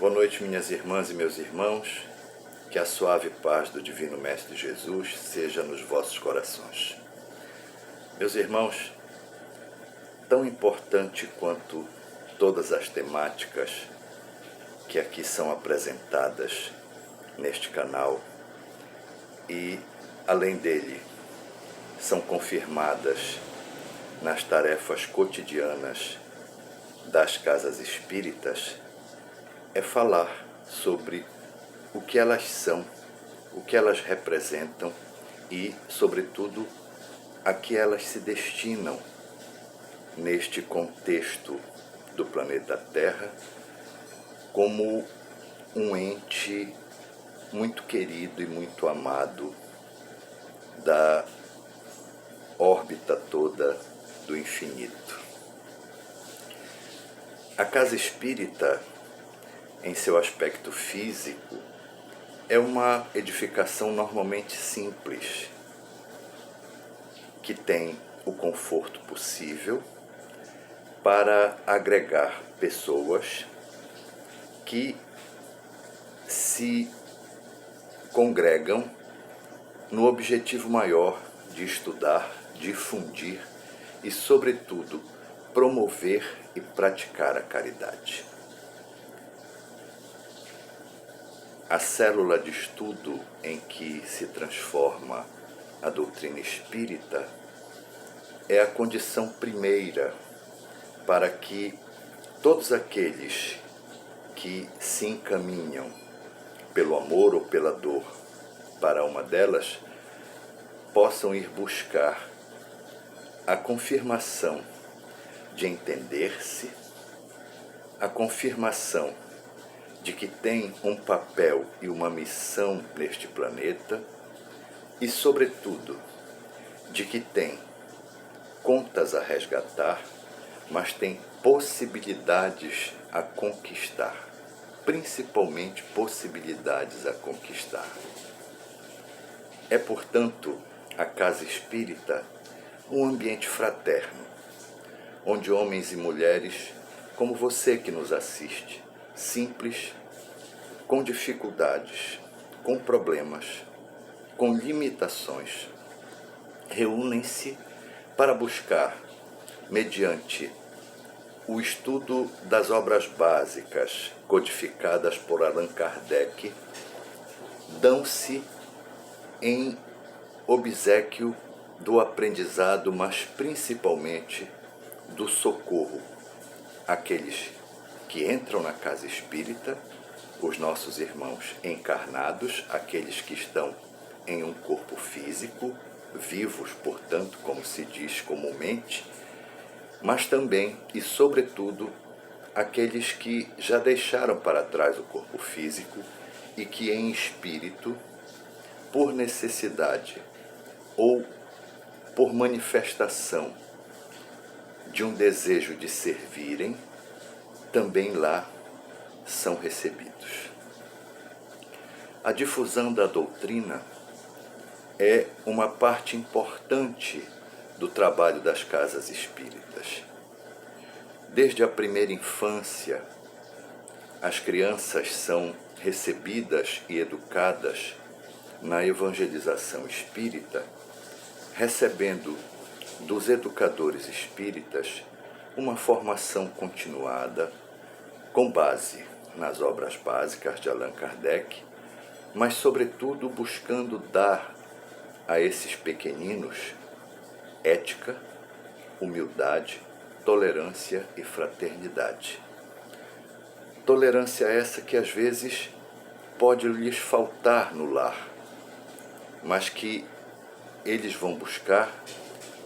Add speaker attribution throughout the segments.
Speaker 1: Boa noite, minhas irmãs e meus irmãos. Que a suave paz do Divino Mestre Jesus seja nos vossos corações. Meus irmãos, tão importante quanto todas as temáticas que aqui são apresentadas neste canal e, além dele, são confirmadas nas tarefas cotidianas das casas espíritas, é falar sobre o que elas são, o que elas representam e, sobretudo, a que elas se destinam neste contexto do planeta Terra como um ente muito querido e muito amado da órbita toda do infinito. A casa espírita, em seu aspecto físico, é uma edificação normalmente simples, que tem o conforto possível para agregar pessoas que se congregam no objetivo maior de estudar, difundir e, sobretudo, promover e praticar a caridade. A célula de estudo em que se transforma a doutrina espírita é a condição primeira para que todos aqueles que se encaminham pelo amor ou pela dor para uma delas possam ir buscar a confirmação de entender-se, a confirmação de que tem um papel e uma missão neste planeta e, sobretudo, de que tem contas a resgatar, mas tem possibilidades a conquistar, principalmente possibilidades a conquistar. É, portanto, a casa espírita um ambiente fraterno, onde homens e mulheres, como você que nos assiste, simples, com dificuldades, com problemas, com limitações, reúnem-se para buscar, mediante o estudo das obras básicas codificadas por Allan Kardec, dão-se em obséquio do aprendizado, mas principalmente do socorro àqueles que entram na casa espírita, os nossos irmãos encarnados, aqueles que estão em um corpo físico, vivos, portanto, como se diz comumente, mas também e sobretudo aqueles que já deixaram para trás o corpo físico e que em espírito, por necessidade ou por manifestação de um desejo de servirem, também lá são recebidos. A difusão da doutrina é uma parte importante do trabalho das casas espíritas. Desde a primeira infância, as crianças são recebidas e educadas na evangelização espírita, recebendo dos educadores espíritas uma formação continuada, com base nas obras básicas de Allan Kardec, mas, sobretudo, buscando dar a esses pequeninos ética, humildade, tolerância e fraternidade. Tolerância essa que, às vezes, pode lhes faltar no lar, mas que eles vão buscar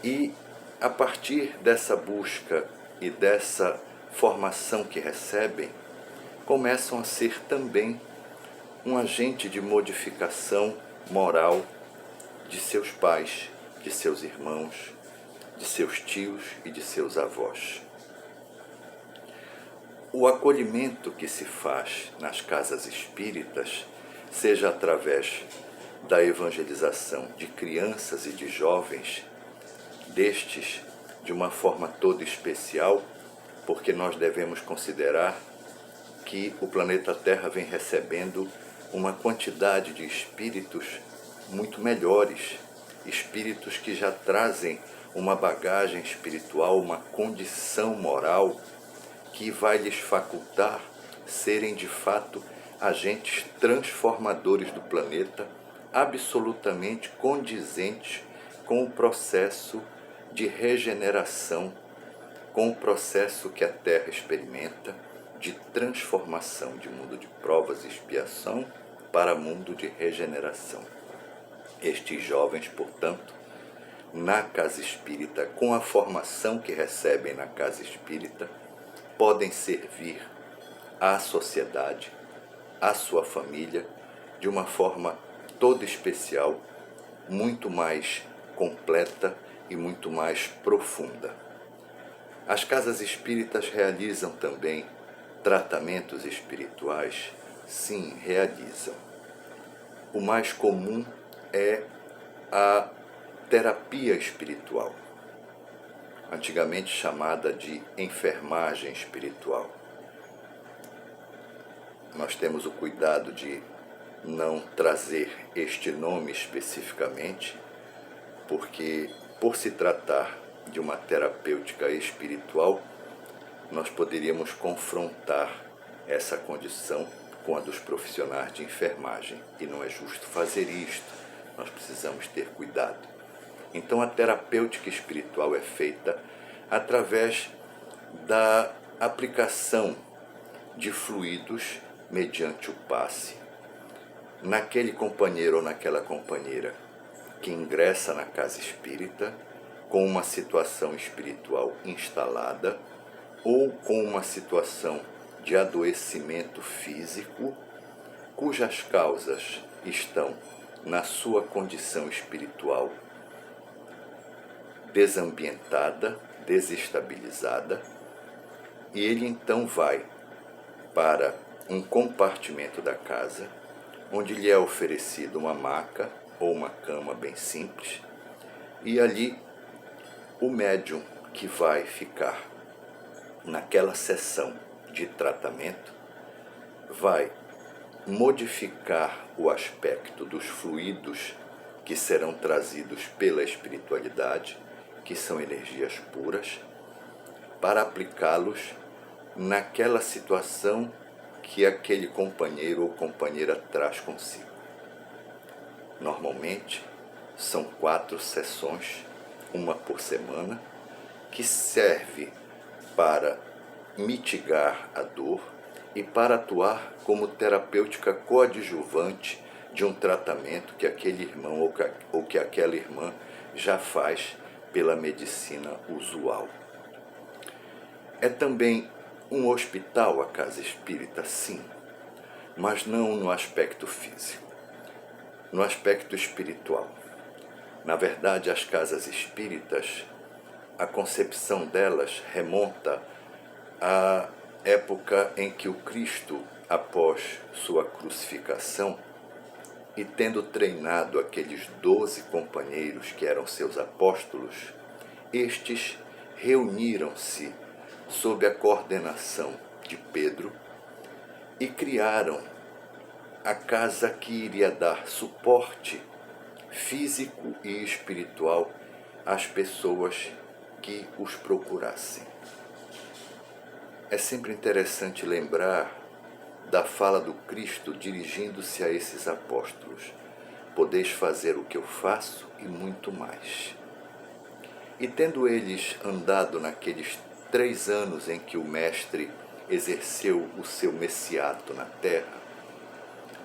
Speaker 1: e, a partir dessa busca e dessa formação que recebem, começam a ser também um agente de modificação moral de seus pais, de seus irmãos, de seus tios e de seus avós. O acolhimento que se faz nas casas espíritas, seja através da evangelização de crianças e de jovens, destes de uma forma toda especial, porque nós devemos considerar que o planeta Terra vem recebendo uma quantidade de espíritos muito melhores, espíritos que já trazem uma bagagem espiritual, uma condição moral que vai lhes facultar serem de fato agentes transformadores do planeta, absolutamente condizentes com o processo de regeneração, com o processo que a Terra experimenta de transformação de mundo de provas e expiação para mundo de regeneração. Estes jovens, portanto, na casa espírita, com a formação que recebem na casa espírita, podem servir à sociedade, à sua família, de uma forma toda especial, muito mais completa e muito mais profunda. As casas espíritas realizam também tratamentos espirituais? Sim, realizam. O mais comum é a terapia espiritual, antigamente chamada de enfermagem espiritual. Nós temos o cuidado de não trazer este nome especificamente, porque, por se tratar de uma terapêutica espiritual, nós poderíamos confrontar essa condição com a dos profissionais de enfermagem, e não é justo fazer isto, nós precisamos ter cuidado. Então a terapêutica espiritual é feita através da aplicação de fluidos mediante o passe naquele companheiro ou naquela companheira que ingressa na casa espírita com uma situação espiritual instalada ou com uma situação de adoecimento físico, cujas causas estão na sua condição espiritual desambientada, desestabilizada, e ele então vai para um compartimento da casa, onde lhe é oferecido uma maca ou uma cama bem simples, e ali o médium que vai ficar naquela sessão de tratamento vai modificar o aspecto dos fluidos que serão trazidos pela espiritualidade, que são energias puras, para aplicá-los naquela situação que aquele companheiro ou companheira traz consigo. Normalmente, são 4 sessões, uma por semana, que serve para mitigar a dor e para atuar como terapêutica coadjuvante de um tratamento que aquele irmão ou que aquela irmã já faz pela medicina usual. É também um hospital a casa espírita, sim, mas não no aspecto físico, no aspecto espiritual. Na verdade, as casas espíritas, a concepção delas remonta à época em que o Cristo, após sua crucificação, e tendo treinado aqueles 12 companheiros que eram seus apóstolos, estes reuniram-se sob a coordenação de Pedro e criaram a casa que iria dar suporte físico e espiritual às pessoas que os procurassem. É sempre interessante lembrar da fala do Cristo dirigindo-se a esses apóstolos: podeis fazer o que eu faço e muito mais. E tendo eles andado naqueles 3 anos em que o Mestre exerceu o seu messiato na terra,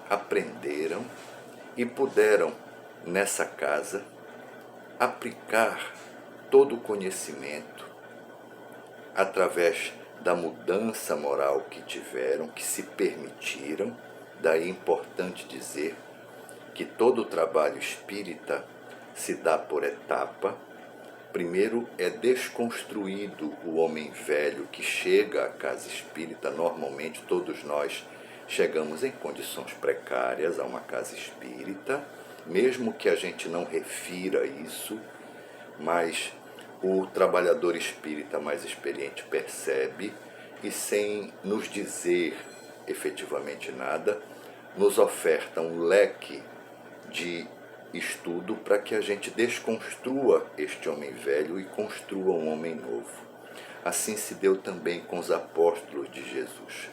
Speaker 1: aprenderam e puderam, nessa casa, aplicar todo o conhecimento através da mudança moral que tiveram, que se permitiram. Daí é importante dizer que todo o trabalho espírita se dá por etapa. Primeiro é desconstruído o homem velho que chega à casa espírita. Normalmente todos nós chegamos em condições precárias a uma casa espírita, mesmo que a gente não refira isso, mas o trabalhador espírita mais experiente percebe, e sem nos dizer efetivamente nada, nos oferta um leque de estudo para que a gente desconstrua este homem velho e construa um homem novo. Assim se deu também com os apóstolos de Jesus.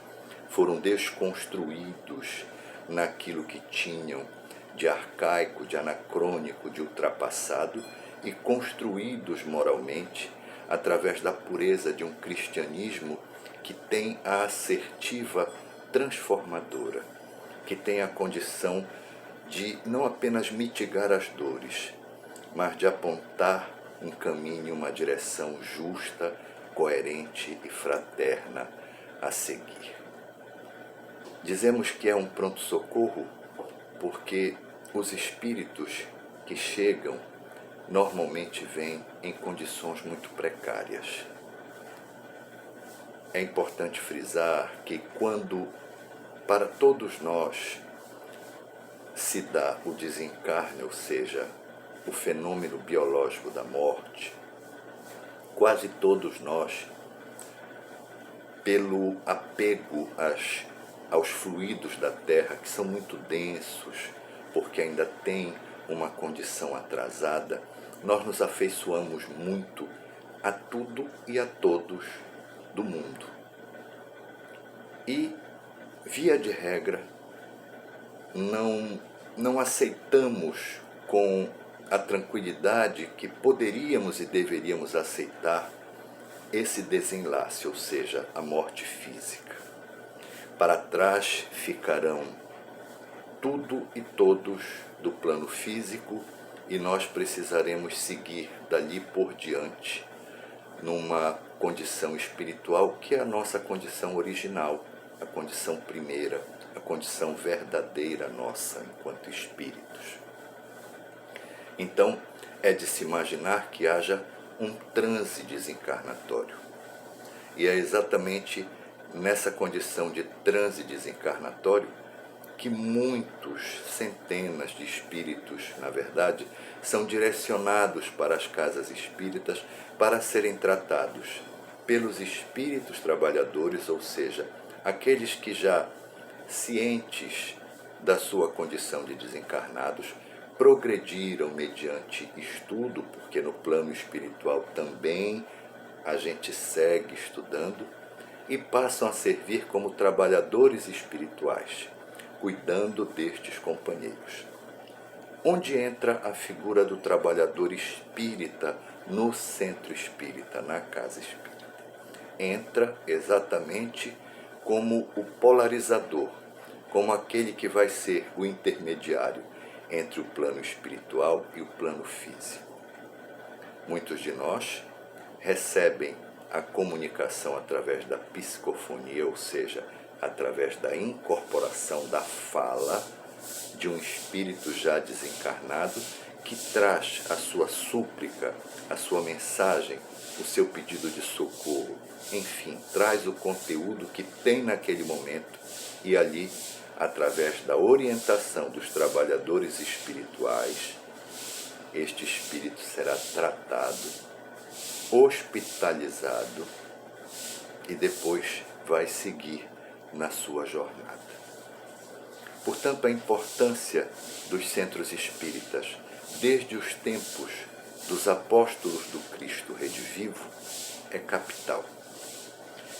Speaker 1: Foram desconstruídos naquilo que tinham de arcaico, de anacrônico, de ultrapassado e construídos moralmente através da pureza de um cristianismo que tem a assertiva transformadora, que tem a condição de não apenas mitigar as dores, mas de apontar um caminho, uma direção justa, coerente e fraterna a seguir. Dizemos que é um pronto-socorro porque os espíritos que chegam normalmente vêm em condições muito precárias. É importante frisar que quando para todos nós se dá o desencarne, ou seja, o fenômeno biológico da morte, quase todos nós, pelo apego aos fluidos da Terra, que são muito densos, porque ainda tem uma condição atrasada, nós nos afeiçoamos muito a tudo e a todos do mundo. E, via de regra, não aceitamos com a tranquilidade que poderíamos e deveríamos aceitar esse desenlace, ou seja, a morte física. Para trás ficarão tudo e todos do plano físico e nós precisaremos seguir dali por diante numa condição espiritual que é a nossa condição original, a condição primeira, a condição verdadeira nossa enquanto espíritos. Então, é de se imaginar que haja um transe desencarnatório. E é exatamente nessa condição de transe desencarnatório que muitos, centenas de espíritos, na verdade, são direcionados para as casas espíritas para serem tratados pelos espíritos trabalhadores, ou seja, aqueles que já cientes da sua condição de desencarnados, progrediram mediante estudo, porque no plano espiritual também a gente segue estudando, e passam a servir como trabalhadores espirituais, cuidando destes companheiros. Onde entra a figura do trabalhador espírita no centro espírita, na casa espírita? Entra exatamente como o polarizador, como aquele que vai ser o intermediário entre o plano espiritual e o plano físico. Muitos de nós recebem a comunicação através da psicofonia, ou seja, através da incorporação da fala de um espírito já desencarnado que traz a sua súplica, a sua mensagem, o seu pedido de socorro, enfim, traz o conteúdo que tem naquele momento e ali, através da orientação dos trabalhadores espirituais, este espírito será tratado, hospitalizado e depois vai seguir na sua jornada. Portanto, a importância dos centros espíritas, desde os tempos dos apóstolos do Cristo redivivo, é capital.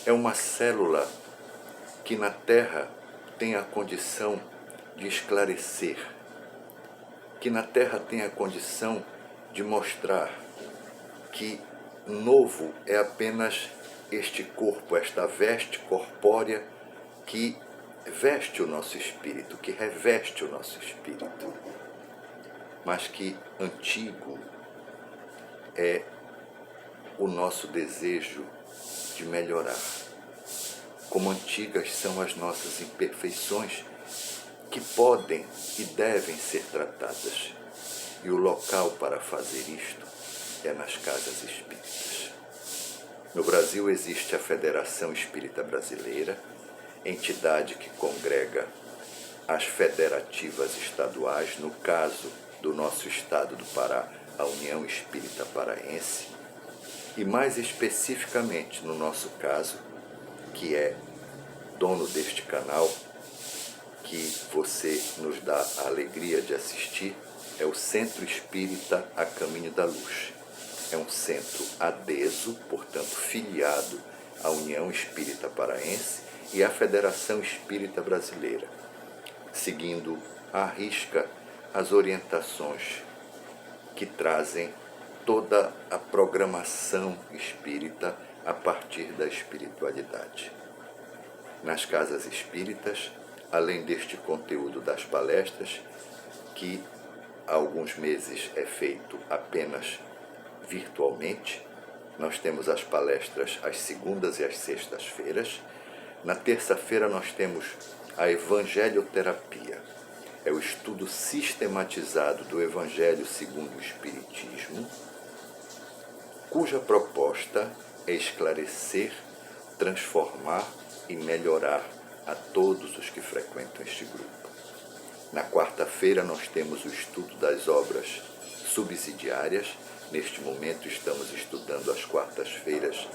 Speaker 1: É uma célula que na Terra tem a condição de esclarecer, que na Terra tem a condição de mostrar que novo é apenas este corpo, esta veste corpórea que veste o nosso espírito, que reveste o nosso espírito, mas que antigo é o nosso desejo de melhorar. Como antigas são as nossas imperfeições, que podem e devem ser tratadas. E o local para fazer isto é nas casas espíritas. No Brasil existe a Federação Espírita Brasileira, entidade que congrega as federativas estaduais, no caso do nosso estado do Pará, a União Espírita Paraense, e mais especificamente no nosso caso, que é dono deste canal, que você nos dá a alegria de assistir, é o Centro Espírita A Caminho da Luz. É um centro adeso, portanto filiado à União Espírita Paraense e à Federação Espírita Brasileira, seguindo à risca as orientações que trazem toda a programação espírita a partir da espiritualidade. Nas casas espíritas, além deste conteúdo das palestras, que há alguns meses é feito apenas virtualmente, nós temos as palestras às segundas e às sextas-feiras. Na terça-feira nós temos a Evangelioterapia. É o estudo sistematizado do Evangelho segundo o Espiritismo, cuja proposta é esclarecer, transformar e melhorar a todos os que frequentam este grupo. Na quarta-feira nós temos o estudo das obras subsidiárias. Neste momento estamos estudando às quartas-feiras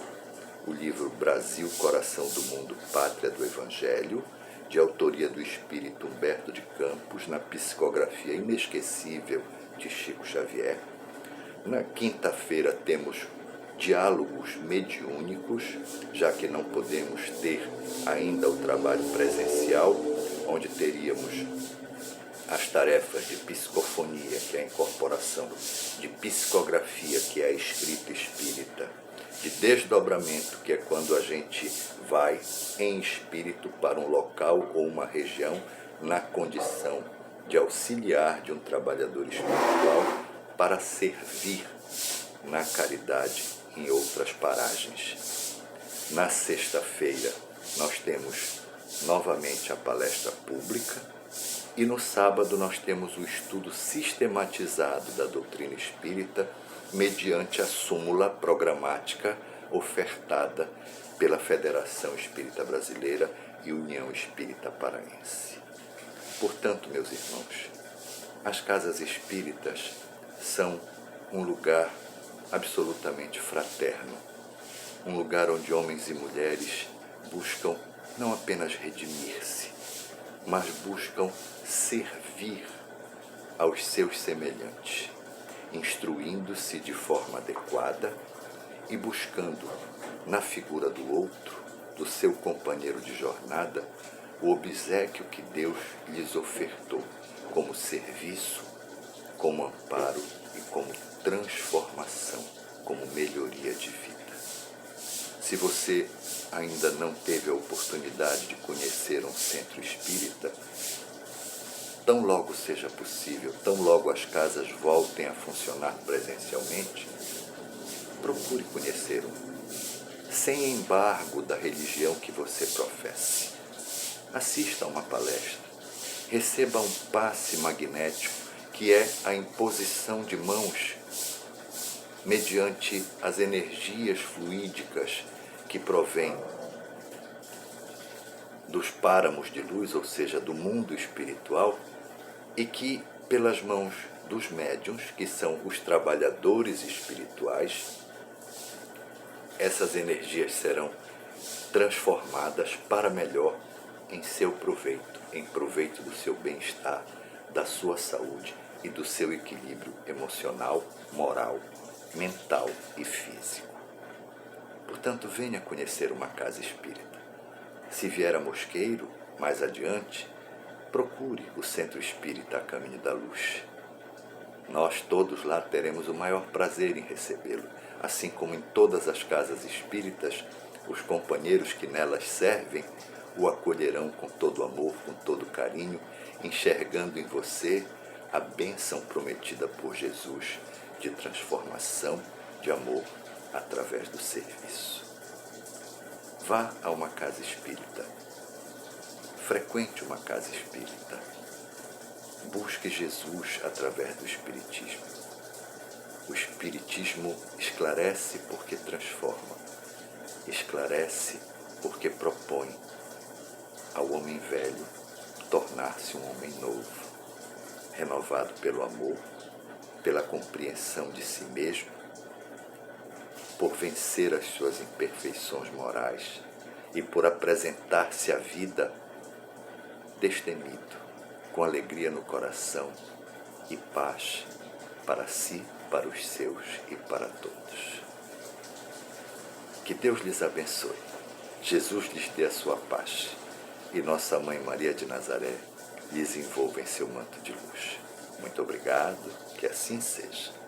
Speaker 1: o livro Brasil, Coração do Mundo, Pátria do Evangelho, de autoria do espírito Humberto de Campos, na psicografia inesquecível de Chico Xavier. Na quinta-feira temos diálogos mediúnicos, já que não podemos ter ainda o trabalho presencial, onde teríamos as tarefas de psicofonia, que é a incorporação de psicografia, que é a escrita espírita, de desdobramento, que é quando a gente vai em espírito para um local ou uma região na condição de auxiliar de um trabalhador espiritual para servir na caridade em outras paragens. Na sexta-feira nós temos novamente a palestra pública e no sábado nós temos o estudo sistematizado da doutrina espírita mediante a súmula programática ofertada pela Federação Espírita Brasileira e União Espírita Paraense. Portanto, meus irmãos, as casas espíritas são um lugar absolutamente fraterno, um lugar onde homens e mulheres buscam não apenas redimir-se, mas buscam servir aos seus semelhantes, instruindo-se de forma adequada e buscando na figura do outro, do seu companheiro de jornada, o obséquio que Deus lhes ofertou como serviço, como amparo e como transformação, como melhoria de vida. Se você ainda não teve a oportunidade de conhecer um centro espírita, tão logo seja possível, tão logo as casas voltem a funcionar presencialmente, procure conhecer um, sem embargo da religião que você professe. Assista a uma palestra, receba um passe magnético, que é a imposição de mãos mediante as energias fluídicas que provêm dos páramos de luz, ou seja, do mundo espiritual, e que, pelas mãos dos médiuns, que são os trabalhadores espirituais, essas energias serão transformadas para melhor em seu proveito, em proveito do seu bem-estar, da sua saúde e do seu equilíbrio emocional, moral, mental e físico. Portanto, venha conhecer uma casa espírita. Se vier a Mosqueiro, mais adiante, procure o Centro Espírita A Caminho da Luz. Nós todos lá teremos o maior prazer em recebê-lo, assim como em todas as casas espíritas, os companheiros que nelas servem o acolherão com todo amor, com todo carinho, enxergando em você a bênção prometida por Jesus de transformação, de amor, através do serviço. Vá a uma casa espírita, frequente uma casa espírita, busque Jesus através do Espiritismo. O Espiritismo esclarece porque transforma, esclarece porque propõe ao homem velho tornar-se um homem novo, renovado pelo amor, pela compreensão de si mesmo, por vencer as suas imperfeições morais e por apresentar-se à vida destemido, com alegria no coração e paz para si, para os seus e para todos. Que Deus lhes abençoe, Jesus lhes dê a sua paz e Nossa Mãe Maria de Nazaré lhes envolva em seu manto de luz. Muito obrigado, que assim seja.